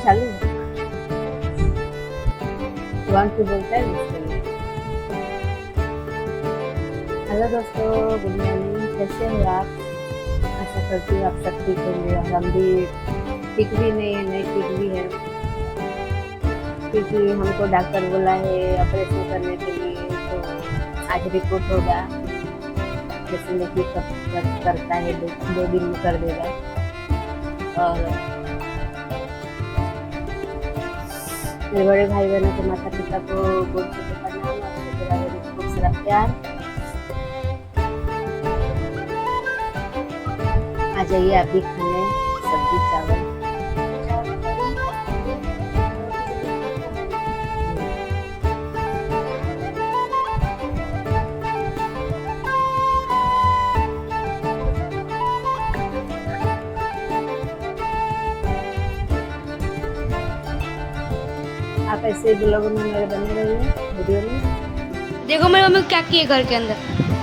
चालू one two बोलता है इसके लिए। हेलो दोस्तों, गुड मॉर्निंग। कैसे हो आप? आशा करती हूँ आप सब ठीक होंगे और हम भी ठीक भी नहीं ठीक भी है, क्योंकि हमको डॉक्टर बोला है ऑपरेशन करने के लिए। तो आज रिपोर्ट होगा, ऑपरेशन देखिए कब करता है, 2 दिन में कर देगा। और मेरे बड़े भाई बहनों को, माता पिता को बहुत बहुत प्रणाम और खूब सारा प्यार। आ जाइए आप भी खाने सब्जी चावल। आप ऐसे ब्लॉग में मेरे बने रहिए, वीडियो में। देखो मेरी मम्मी क्या किए घर के अंदर,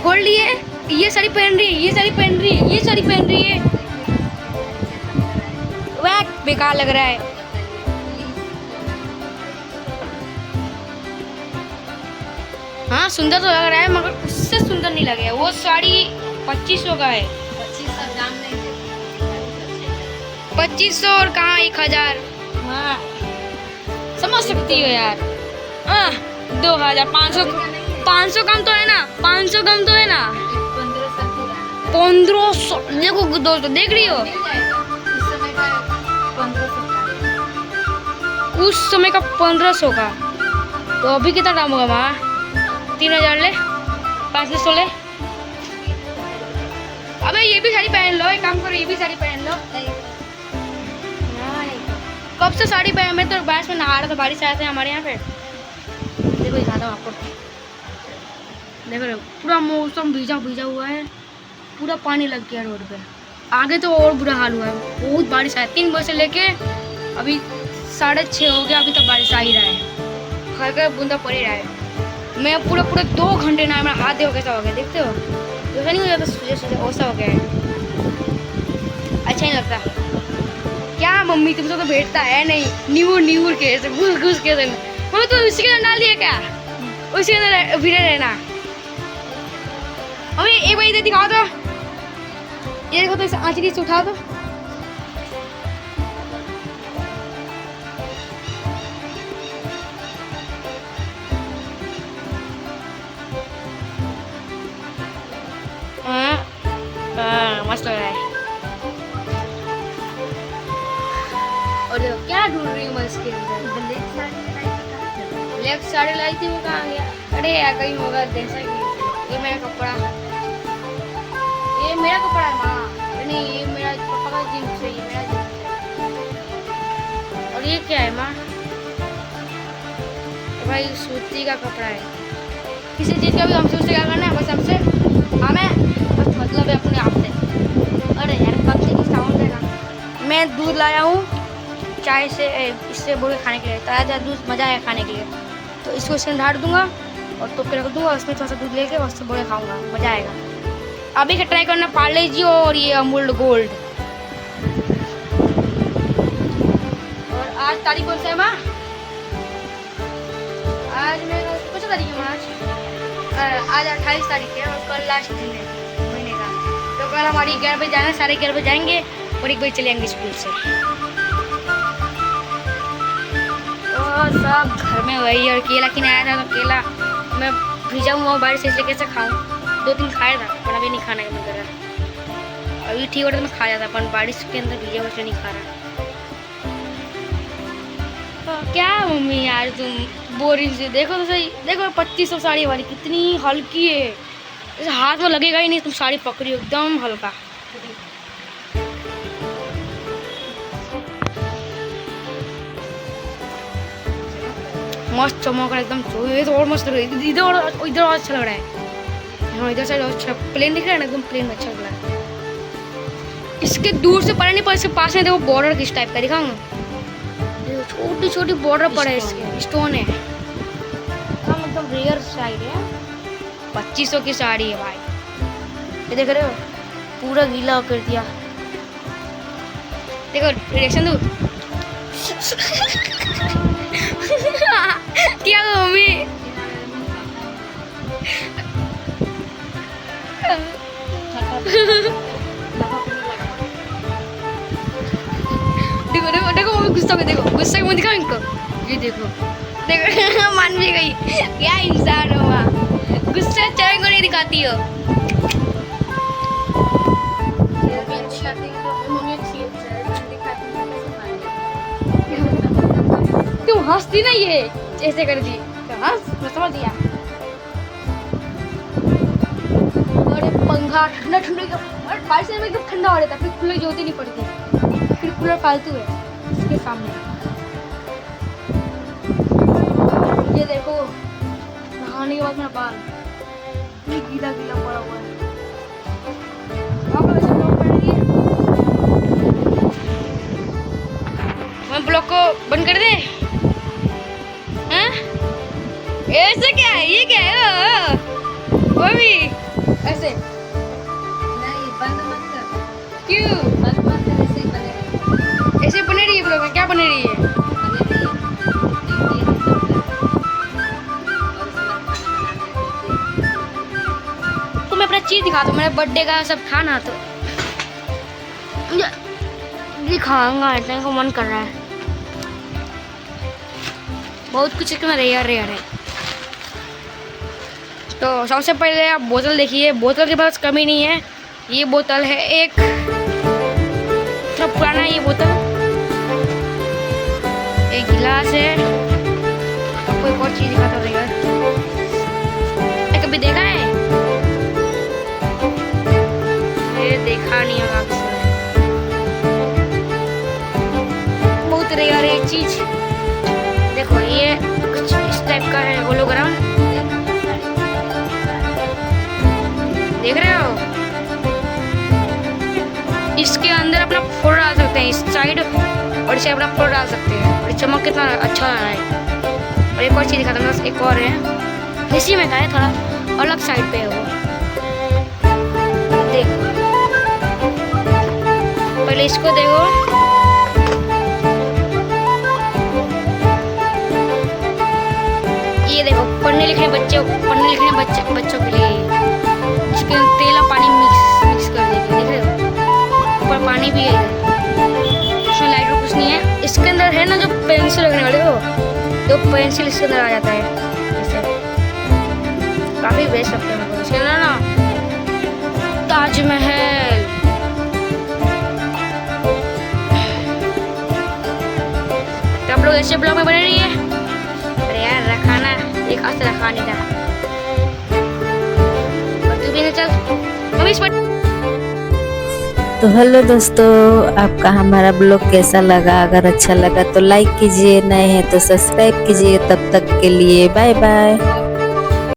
खोल लिए, ये साड़ी पहन रही है, ये साड़ी पहन रही है, ये साड़ी पहन रही है। वह बेकार लग रहा है। हाँ सुंदर तो लग रहा है, मगर उससे सुंदर नहीं लगे। वो साड़ी 2500 का है। 2500 और कहाँ 1000। हाँ समझ सकती हो यार। 2000 500 कम तो है ना, 500 कम तो है ना। 1500 देखो दोस्तों, देख रही हो उस समय का 1500 का। तो अभी कितना दाम होगा वहाँ? 3000 ले, 500 ले। अबे ये भी साड़ी पहन लो, एक काम करो, ये भी साड़ी पहन लो। कब से साड़ी पहन, मैं तो बारिश में नहा रहा था, बारिश आया था हमारे यहाँ पे। देखो दिखाता हूँ आपको, देख रहे हो पूरा मौसम भीजा हुआ है, पूरा पानी लग गया रोड पे। आगे तो और बुरा हाल हुआ है, बहुत बारिश आया। 3 बजे से लेके अभी 6:30 हो गया, अभी तक बारिश आ ही रहा है, हल्का बूंदा पड़ ही रहा है। मैं पूरा 2 घंटे ना, मेरा हाथ देखो कैसा हो गया, देखते हो? ऐसा नहीं हो जाता सूझे वैसा हो गया है, अच्छा नहीं लगता। क्या मम्मी तुमसे तो बैठता है नहीं, नींबू के ऐसे घुस के मम्मी तुम उसी के अंदर डाल दिया क्या? उसी के अंदर भिड़े रहना। मम्मी एक बार इधर दिखाओ तो, ये देखो तो इसे आंचली से उठाओ तो। मस्त लग रहा है। और देखो क्या ढूंढ रही हूँ मैं इसके अंदर। ब्लैक साड़ी लाई थी, वो कहाँ गया? अरे यार कहीं होगा जैसा कि ये मेरा कपड़ा, ये मेरा कपड़ा है माँ। नहीं ये मेरा पापा का जीन्स है, ये मेरा जीन्स है। और ये क्या है माँ? भाई सूती का कपड़ा है। किसी चीज़ का भी हमसे उससे क्या करना है, बस हमसे हमें बस मतलब है अपने आप से। अरे यार कब से साउंड है ना। मैं दूध लाया हूँ चाय से, इससे बोल के खाने के लिए। ताज़ा दूध मज़ा है खाने के लिए, तो इसको इसमें ढाल दूंगा और तो रख दूंगा, उसमें थोड़ा सा दूध लेके उससे बोल के खाऊंगा, मज़ा आएगा। अभी का ट्राई करना पार्ले जी और ये अमूल गोल्ड। और आज तारीख कौन सा है माँ? आज मेरा कौन सा तारीख है माँ? आज 28 तारीख है और कल लास्ट दिन है महीने का। तो कल हमारी 11 बजे जाना, 11:30 बजे जाएंगे और 1 बजे चले जाएंगे स्कूल से। और सब घर में वही, और केला किने आया था, तो केला मैं भिजा हुआ बारिश से, इसलिए कैसे खाऊं? 2 दिन खाया था पर अभी नहीं खाना है मन कर रहा। अभी ठीक होता तो मैं खा जाता, पर बारिश के अंदर भिजा हुआ नहीं खा रहा। तो क्या मम्मी यार तुम बोरिंग से देखो तो सही, देखो 2500 साड़ी वाली कितनी हल्की है, इस हाथ में लगेगा ही नहीं। तुम साड़ी पकड़ी हो एकदम हल्का। मस्त चमक रहा है एकदम। ये तो और मस्त लग रहा है, इधर और अच्छा लग रहा है। हाँ इधर साइड अच्छा प्लेन दिख रहा है ना, एकदम प्लेन अच्छा लग रहा है। इसके दूर से पड़ा नहीं, पर इसके पास में देखो बॉर्डर किस टाइप का दिखाऊंगा। छोटी छोटी बॉर्डर पड़ा है, इसके स्टोन है। हाँ मतलब रेयर साइड है। 2500 की साड़ी है भाई, ये देख रहे हो पूरा गीला कर दिया। देखो रिएक्शन दो, क्या तो मम्मी देखो देखो देखो मम्मी गुस्सा में, देखो गुस्सा में दिखाओ इनको, ये देखो देखो मान भी गई, क्या इंसान हो वहाँ, गुस्सा चेहरे को नहीं दिखाती हो। तुम हंसती ना, ये ऐसे कर दी तो हंस, मैं समझ गया। और पंखा ठंडा ठंडा एकदम, और बारिश में एकदम ठंडा हो जाता है, फिर कूलर की जरूरत ही नहीं पड़ती, फिर कूलर फालतू है इसके सामने। ये देखो नहाने के बाद मेरा बाल ये गीला गीला पड़ा हुआ है। आप लोग ऐसे ब्लॉग बनाएंगे? मैं ब्लॉग को बंद कर दे? हाँ? ऐसे क्या है, ये क्या है वो भी ऐसे नहीं, बंद मत कर। क्यों बंद मत कर, ऐसे ही बने ऐसे बने रही है ब्लॉग में? क्या बने रही है? तो मैं अपना चीज दिखा दूँ, मेरा बर्थडे का सब खाना तो दिखाऊंगा, इतने को मन कर रहा है। बहुत कुछ इसमें रेयर रेयर है। तो सबसे पहले आप बोतल देखिए, बोतल के पास कमी नहीं है। ये बोतल है एक, थोड़ा पुराना है ये बोतल, एक गिलास है। आपको एक और चीज दिखाता हूँ यार, कभी देखा है? ये देखा नहीं होगा आपसे। बहुत रेयर है ये चीज। देखो ये कुछ इस टाइप का है, होलोग्राम, देख रहे हो? इसके अंदर अपना फोटो डाल सकते हैं इस साइड, और इसे अपना फोटो डाल सकते हैं, और चमक कितना अच्छा आ रहा है। और एक और चीज दिखाता हूँ, एक और है इसी में का है, थोड़ा अलग साइड पे है वो। देखो पहले इसको देखो, ये देखो पढ़ने लिखने बच्चों के लिए इसके अंदर तेल और पानी मिक्स कर देंगे, देख रहे हो? ऊपर पानी भी है, इसमें लाइट और कुछ नहीं है। इसके अंदर है ना जो पेंसिल लगने वाले हो, तो पेंसिल इसके अंदर आ जाता है ऐसे, काफी बेस्ट लगता है मेरे को। इसके अंदर ना ताजमहल, तो आप लोग ऐसे ब्लॉग में बने रहिए। अरे यार रखाना एक हाथ से रखा नहीं था, और तू भी ना चल मम्मी इस पर। तो हेलो दोस्तों, आपका हमारा ब्लॉग कैसा लगा? अगर अच्छा लगा तो लाइक कीजिए, नए हैं तो सब्सक्राइब कीजिए। तब तक के लिए बाय बाय।